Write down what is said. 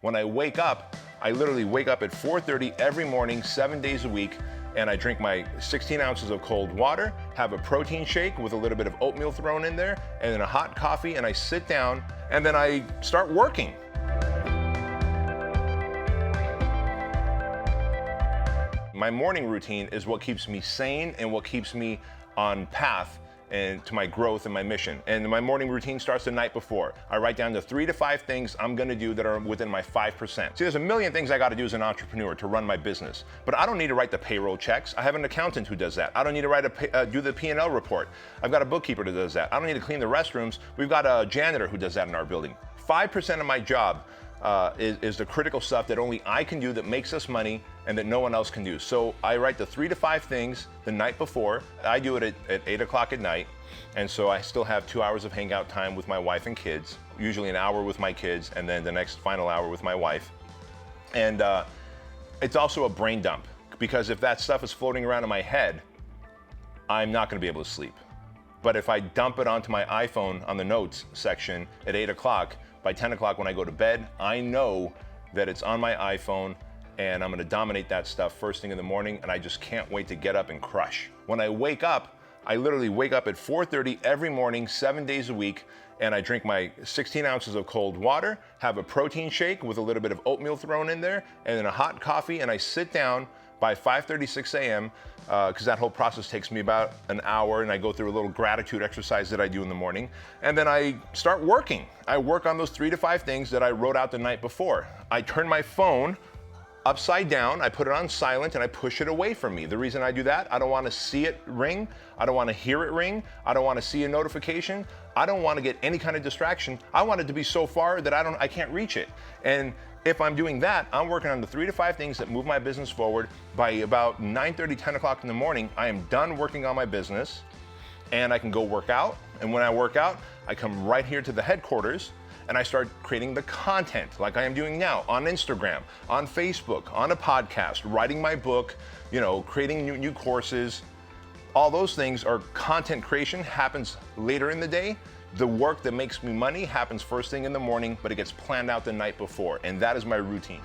When I wake up, I literally wake up at 4:30 every morning, 7 days a week, and I drink my 16 ounces of cold water, have a protein shake with a little bit of oatmeal thrown in there, and then a hot coffee, and I sit down, and then I start working. My morning routine is what keeps me sane and what keeps me on path and to my growth and my mission. And my morning routine starts the night before. I write down the 3 to 5 things I'm gonna do that are within my 5%. See, there's a million things I gotta do as an entrepreneur to run my business, but I don't need to write the payroll checks. I have an accountant who does that. I don't need to do the P&L report. I've got a bookkeeper that does that. I don't need to clean the restrooms. We've got a janitor who does that in our building. 5% of my job is the critical stuff that only I can do that makes us money and that no one else can do. So I write the 3 to 5 things the night before. I do it at 8 o'clock at night. And so I still have 2 hours of hangout time with my wife and kids, usually an hour with my kids, and then the next final hour with my wife. And it's also a brain dump, because if that stuff is floating around in my head, I'm not gonna be able to sleep. But if I dump it onto my iPhone on the notes section at 8 o'clock, by 10 o'clock when I go to bed, I know that it's on my iPhone and I'm gonna dominate that stuff first thing in the morning, and I just can't wait to get up and crush. When I wake up, I literally wake up at 4:30 every morning, 7 days a week, and I drink my 16 ounces of cold water, have a protein shake with a little bit of oatmeal thrown in there, and then a hot coffee, and I sit down by 5:36 a.m., because that whole process takes me about an hour, and I go through a little gratitude exercise that I do in the morning, and then I start working. I work on those 3 to 5 things that I wrote out the night before. I turn my phone upside down, I put it on silent, and I push it away from me. The reason I do that, I don't want to see it ring, I don't want to hear it ring, I don't want to see a notification, I don't want to get any kind of distraction. I want it to be so far that I can't reach it. And if I'm doing that, I'm working on the 3 to 5 things that move my business forward. By about 9:30, 10 o'clock in the morning, I am done working on my business, and I can go work out. And when I work out, I come right here to the headquarters, and I start creating the content like I am doing now on Instagram, on Facebook, on a podcast, writing my book, creating new courses. All those things are content creation, happens later in the day. The work that makes me money happens first thing in the morning, but it gets planned out the night before, and that is my routine.